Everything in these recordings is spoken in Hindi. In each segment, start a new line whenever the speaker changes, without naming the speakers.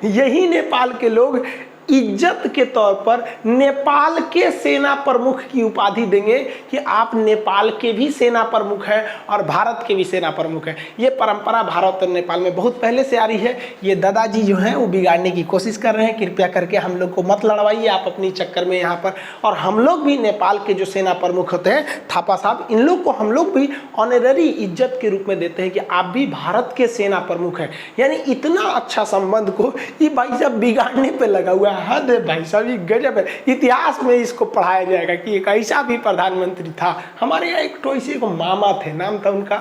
यही नेपाल के लोग इज्जत के तौर पर नेपाल के सेना प्रमुख की उपाधि देंगे कि आप नेपाल के भी सेना प्रमुख हैं और भारत के भी सेना प्रमुख हैं। ये परंपरा भारत और नेपाल में बहुत पहले से आ रही है। ये दादाजी जो हैं वो बिगाड़ने की कोशिश कर रहे हैं। कृपया करके हम लोग को मत लड़वाइए आप अपनी चक्कर में यहाँ पर। और हम लोग भी नेपाल के जो सेना प्रमुख होते हैं थापा साहब, इन लोग को हम लोग भी ऑनररी इज्जत के रूप में देते हैं कि आप भी भारत के सेना प्रमुख हैं। यानी इतना अच्छा संबंध को ये भाई साहब बिगाड़ने पर लगा हुआ है। हद है भाई साहब, ये गजब है। इतिहास में इसको पढ़ाया जाएगा कि एक ऐसा भी प्रधानमंत्री था। हमारे यहाँ एक तो इसी को मामा थे, नाम था उनका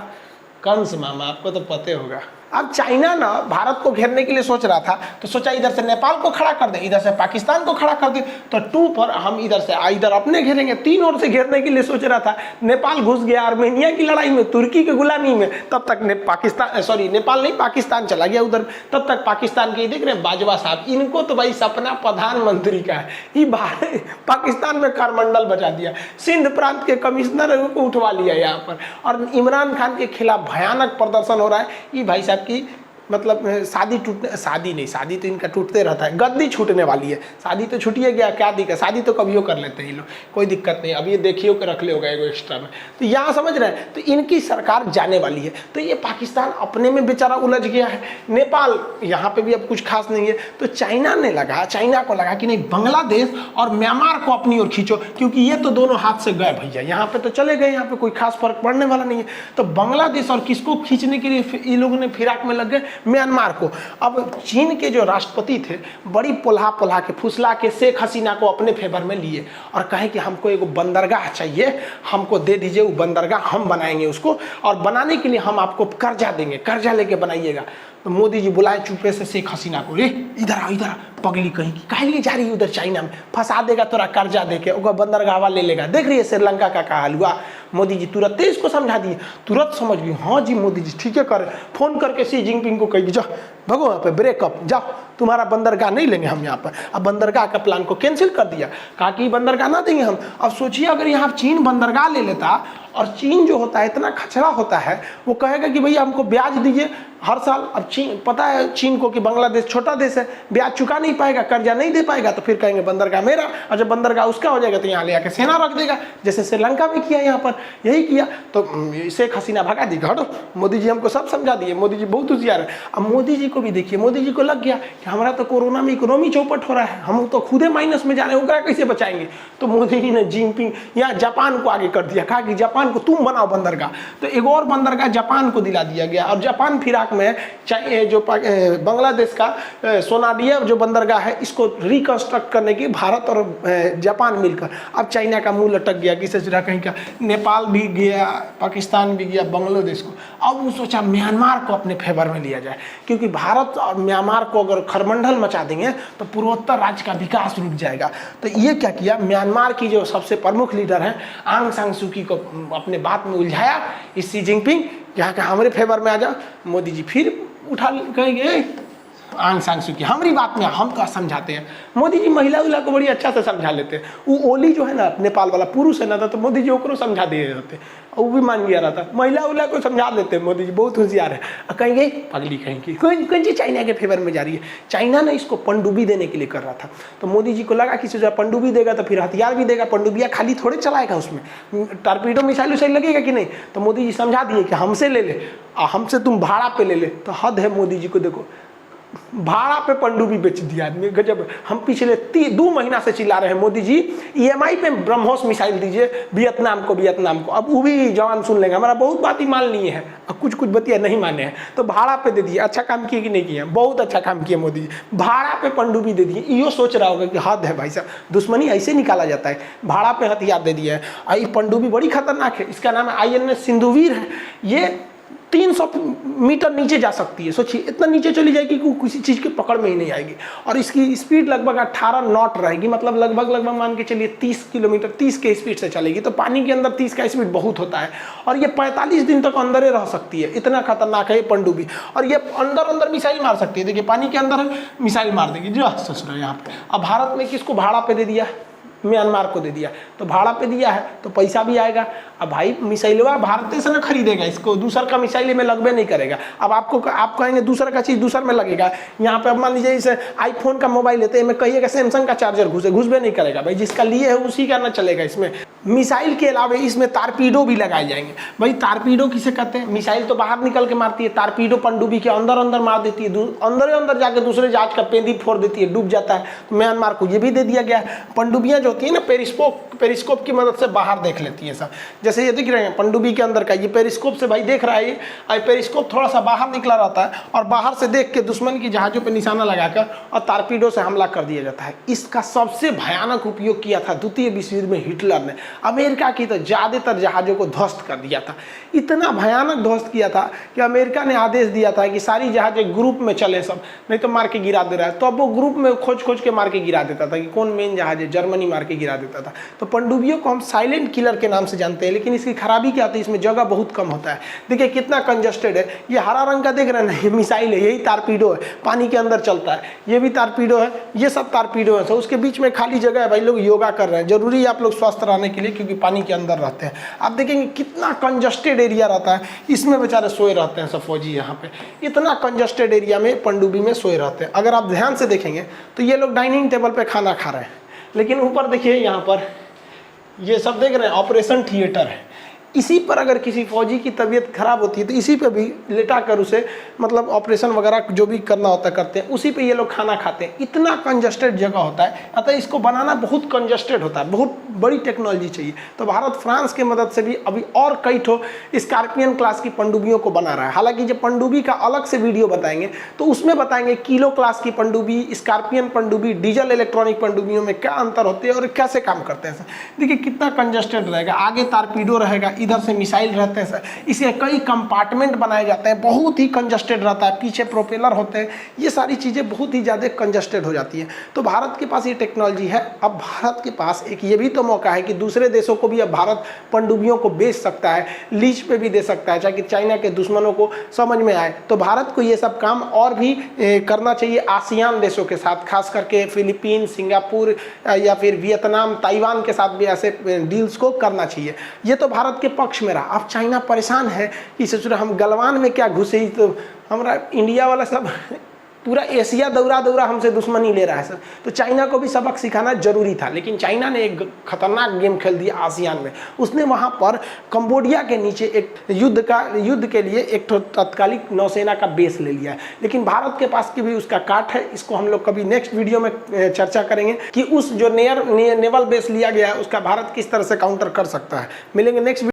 कंस मामा, आपको तो पता होगा। अब चाइना ना भारत को घेरने के लिए सोच रहा था, तो सोचा इधर से नेपाल को खड़ा कर दे, इधर से पाकिस्तान को खड़ा कर दे, तो 2 पर हम इधर से इधर अपने घेरेंगे। 3 ओर से घेरने के लिए सोच रहा था। नेपाल घुस गया आर्मेनिया की लड़ाई में, तुर्की की गुलामी में। तब तक नेपाल नहीं, पाकिस्तान चला गया उधर। तब तक पाकिस्तान के देख रहे हैं बाजवा साहब, इनको तो भाई सपना प्रधानमंत्री का है। ये पाकिस्तान में कारमंडल बचा दिया, सिंध प्रांत के कमिश्नर को उठवा लिया यहाँ पर। और इमरान खान के खिलाफ भयानक प्रदर्शन हो रहा है। ये भाई साहब की मतलब शादी तो इनका टूटते रहता है। गद्दी छूटने वाली है, शादी तो छूटिए गया, क्या दिक्कत, शादी तो कभी कर लेते हैं ये लोग, कोई दिक्कत नहीं। अब ये देखिए के रख ले होगा एगो एक्स्ट्रा में, तो यहाँ समझ रहे हैं। तो इनकी सरकार जाने वाली है। तो ये पाकिस्तान अपने में बेचारा उलझ गया है। नेपाल यहाँ पे भी अब कुछ खास नहीं है। तो चाइना को लगा कि नहीं, बांग्लादेश और म्यांमार को अपनी ओर खींचो, क्योंकि ये तो दोनों हाथ से गए भैया, यहाँ पे तो चले गए, यहाँ पे कोई खास फर्क पड़ने वाला नहीं है। तो बांग्लादेश और किसको खींचने के लिए ये लोगों ने फिराक में लग गए, म्यांमार को। अब चीन के जो राष्ट्रपति थे बड़ी पोल्हा के फुसला के शेख हसीना को अपने फेवर में लिए और कहे कि हमको एगो बंदरगाह चाहिए, हमको दे दीजिए वो बंदरगाह, हम बनाएंगे उसको, और बनाने के लिए हम आपको कर्जा देंगे, कर्जा लेके बनाइएगा। तो मोदी जी बुलाए चुपे से शेख हसीना को, रे इधर आ, पगली कहीं की काहे लिए जा रही है उधर चाइना में, फंसा देगा तोरा कर्जा देके, ओकर बंदरगाह ले लेगा। देख रही है श्रीलंका का हाल हुआ। मोदी जी तुरंत इसको समझा दिए, तुरंत समझ गई, हाँ जी मोदी जी ठीक है कर। फोन करके शी जिनपिंग को कही, जाओ भगो यहाँ पे, ब्रेकअप, जाओ, तुम्हारा बंदरगाह नहीं लेंगे हम यहाँ पर। अब बंदरगाह का प्लान को कैंसिल कर दिया, कहा कि बंदरगाह ना देंगे हम। अब सोचिए अगर यहाँ चीन बंदरगाह ले लेता, और चीन जो होता है इतना खचरा होता है, वो कहेगा कि भैया हमको ब्याज दीजिए हर साल। अब चीन, पता है चीन को कि बांग्लादेश छोटा देश है, ब्याज चुका नहीं पाएगा, कर्जा नहीं दे पाएगा, तो फिर कहेंगे बंदरगाह मेरा, और जब बंदरगाह उसका हो जाएगा तो यहाँ ले आके सेना रख देगा, जैसे श्रीलंका में किया, यहाँ पर यही किया। तो शेख हसीना भगा दी, हटो, मोदी जी हमको सब समझा दिए, मोदी जी बहुत होशियार है। अब मोदी जी को भी देखिए, मोदी जी को लग गया कि हमारा तो कोरोना में इकोनॉमी चौपट हो रहा है, हम तो खुदे माइनस में जा रहे हैं, उनका कैसे बचाएंगे। तो मोदी जी ने जिनपिंग यहाँ जापान को आगे कर दिया, कहा कि जापान को तुम बनाओ बंदरगाह। तो एक और बंदरगाह जापान को दिला दिया गया, और जापान फिराक में जो बांग्लादेश का सोनाडिया जो बंदरगाह है, इसको रिकंस्ट्रक्ट करने की भारत और जापान मिलकर। अब चाइना का मुंह लटक गया, किसे चुरा कहीं का, नेपाल भी गया, पाकिस्तान भी गया, बांग्लादेश को। अब वो सोचा म्यांमार को अपने फेवर में लिया जाए, क्योंकि भारत और म्यांमार को अगर खरमंडल मचा देंगे तो पूर्वोत्तर राज्य का विकास रुक जाएगा। तो ये क्या किया, म्यांमार की जो सबसे प्रमुख लीडर हैं आंग सान सू की को अपने बात में उलझाया, इस शी जिनपिंग यहाँ का हमारे फेवर में आ जाओ। मोदी जी फिर उठा कहेंगे आंग सान सू की हमारी बात में हम तो समझाते हैं। मोदी जी महिला उला को बड़ी अच्छा से समझा लेते हैं। वो ओली जो है ना नेपाल वाला पुरुष है ना, तो मोदी जी ओकरो समझा दे रहते, वो भी मान गया रहता, महिला उला को समझा लेते हैं। मोदी जी बहुत होशियार है। कहेंगे पगली कहेंगी कौन जी चाइना के फेवर में जा रही है। चाइना ने इसको पनडुब्बी देने के लिए कर रहा था, तो मोदी जी को लगा कि सोचा पनडुब्बी देगा तो फिर हथियार भी देगा, पनडुब्बियाँ खाली थोड़े चलाएगा, उसमें टारपीडो मिसाइल उसाइल लगेगा कि नहीं। तो मोदी जी समझा दिए कि हमसे ले ले, हमसे तुम भाड़ा पे ले ले। तो हद है मोदी जी को, देखो भाड़ा पे पनडुब्बी बेच दिया आदमी, गजब। हम पिछले 2 महीना से चिल्ला रहे हैं मोदी जी EMI पे ब्रह्मोस मिसाइल दीजिए वियतनाम को। अब वो भी जवान सुन लेंगे, हमारा बहुत बात ही मान लिए हैं, अब कुछ बतिया नहीं माने हैं, तो भाड़ा पे दे दिए। अच्छा काम किए कि नहीं किए, बहुत अच्छा काम किए मोदी जी, भाड़ा पे पनडुब्बी दे दिए। यो सोच रहा होगा कि हद है भाई साहब, दुश्मनी ऐसे निकाला जाता है, भाड़ा पे हथियार दे दिया है। ये पनडुब्बी बड़ी खतरनाक है, इसका नाम है INS सिंधुवीर है। ये 300 मीटर नीचे जा सकती है, सोचिए इतना नीचे चली जाएगी कि किसी चीज़ की पकड़ में ही नहीं आएगी। और इसकी स्पीड लगभग 18 नॉट रहेगी, मतलब लगभग मान के चलिए 30 किलोमीटर 30 के स्पीड से चलेगी। तो पानी के अंदर 30 का स्पीड बहुत होता है, और ये 45 दिन तक अंदर ही रह सकती है, इतना खतरनाक है ये पनडुब्बी। और ये अंदर मिसाइल मार सकती है, देखिए पानी के अंदर मिसाइल मार देगी जी ससुरा यहाँ पे। अब भारत ने किसको भाड़ा पे दे दिया, म्यांमार को दे दिया, तो भाड़ा पे दिया है तो पैसा भी आएगा। अब भाई मिसाइलवा भारत से ना खरीदेगा, इसको दूसर का मिसाइल में लगबे नहीं करेगा। अब आप कहेंगे दूसर का चीज़ दूसर में लगेगा। यहाँ पे अब मान लीजिए इसे आईफोन का मोबाइल लेते हैं, मैं कहिएगा सैमसंग का चार्जर घुसबे नहीं करेगा भाई, जिसका लिए है उसी का ना चलेगा। इसमें मिसाइल के अलावा इसमें तारपीडो भी लगाए जाएंगे। भाई तारपीडो किसे कहते हैं? मिसाइल तो बाहर निकल के मारती है, तारपीडो पनडुब्बी के अंदर मार देती है, अंदर ही अंदर जाके दूसरे जहाज का पेंदी फोड़ देती है, डूब जाता है। तो म्यांमार को ये भी दे दिया गया। पनडुब्बियाँ जो होती है ना, पेरिस्कोप की मदद से बाहर देख लेती है सब। जैसे ये दिख रहे हैं पनडुब्बी के अंदर का, ये पेरिस्कोप से भाई देख रहा है, ये पेरिस्कोप थोड़ा सा बाहर निकला रहता है और बाहर से देख के दुश्मन की जहाज़ों पे निशाना लगाकर और तारपीडो से हमला कर दिया जाता है। इसका सबसे भयानक उपयोग किया था द्वितीय विश्व युद्ध में हिटलर ने। अमेरिका की तो ज़्यादातर जहाज़ों को ध्वस्त कर दिया था, इतना भयानक ध्वस्त किया था कि अमेरिका ने आदेश दिया था कि सारी जहाज़ें ग्रुप में चले सब, नहीं तो मार के गिरा दे रहा है। तो अब वो ग्रुप में खोज के मार के गिरा देता था कि कौन मेन जहाज है, जर्मनी मार के गिरा देता था। तो पनडुब्बियों को हम साइलेंट किलर के नाम से जानते हैं, लेकिन इसकी खराबी क्या आती है, इसमें जगह बहुत कम होता है। देखिए कितना कंजस्टेड है, ये हरा रंग का देख रहे हैं, ये मिसाइल है, यही तारपीडो है, पानी के अंदर चलता है, ये भी तारपीडो है, ये सब तारपीडो है। तो उसके बीच में खाली जगह है, भाई लोग योगा कर रहे हैं, जरूरी है आप लोग स्वस्थ रहने के लिए, क्योंकि पानी के अंदर रहते हैं। आप देखेंगे कितना कंजस्टेड एरिया रहता है, इसमें बेचारे सोए रहते हैं सब फौजी। यहाँ पे इतना कंजस्टेड एरिया में पनडुब्बी में सोए रहते हैं। अगर आप ध्यान से देखेंगे तो ये लोग डाइनिंग टेबल पे खाना खा रहे हैं, लेकिन ऊपर देखिए यहाँ पर ये सब देख रहे हैं ऑपरेशन थिएटर है। इसी पर अगर किसी फौजी की तबीयत खराब होती है तो इसी पे भी लेटा कर उसे मतलब ऑपरेशन वगैरह जो भी करना होता है करते हैं, उसी पे ये लोग खाना खाते हैं। इतना कंजस्टेड जगह होता है, अतः इसको बनाना बहुत कंजस्टेड होता है, बहुत बड़ी टेक्नोलॉजी चाहिए। तो भारत फ्रांस की मदद से भी अभी और कई ठो स्कॉर्पियन क्लास की पनडुब्बियों को बना रहा है। हालांकि जब पनडुब्बी का अलग से वीडियो बताएंगे तो उसमें बताएंगे किलो क्लास की पनडुब्बी, स्कॉर्पियन पनडुब्बी, डीजल इलेक्ट्रॉनिक पनडुब्बियों में क्या अंतर होते हैं और कैसे काम करते हैं। देखिए कितना कंजस्टेड रहेगा, आगे तारपीडो रहेगा, इधर से मिसाइल रहते हैं सर, इसके कई कंपार्टमेंट बनाए जाते हैं, बहुत ही कंजस्टेड रहता है, पीछे प्रोपेलर होते हैं, ये सारी चीज़ें बहुत ही ज़्यादा कंजस्टेड हो जाती है। तो भारत के पास ये टेक्नोलॉजी है। अब भारत के पास एक ये भी तो मौका है कि दूसरे देशों को भी अब भारत पनडुब्बियों को बेच सकता है, लीज पे भी दे सकता है, ताकि चाइना के दुश्मनों को समझ में आए। तो भारत को ये सब काम और भी करना चाहिए आसियान देशों के साथ, खास करके फिलीपीन, सिंगापुर या फिर वियतनाम, ताइवान के साथ भी ऐसे डील्स को करना चाहिए। ये तो भारत के पक्ष में रहा। अब चाइना परेशान है कि सोच रहे हम गलवान में क्या घुसे, ही तो हमारा इंडिया वाला सब पूरा एशिया दौरा हमसे दुश्मनी ले रहा है सर। तो चाइना को भी सबक सिखाना जरूरी था, लेकिन चाइना ने एक खतरनाक गेम खेल दिया आसियान में। उसने वहाँ पर कंबोडिया के नीचे एक युद्ध के लिए एक तत्कालिक नौसेना का बेस ले लिया है। लेकिन भारत के पास की भी उसका काट है, इसको हम लोग कभी नेक्स्ट वीडियो में चर्चा करेंगे कि उस जो नेवल बेस लिया गया है उसका भारत किस तरह से काउंटर कर सकता है। मिलेंगे नेक्स्ट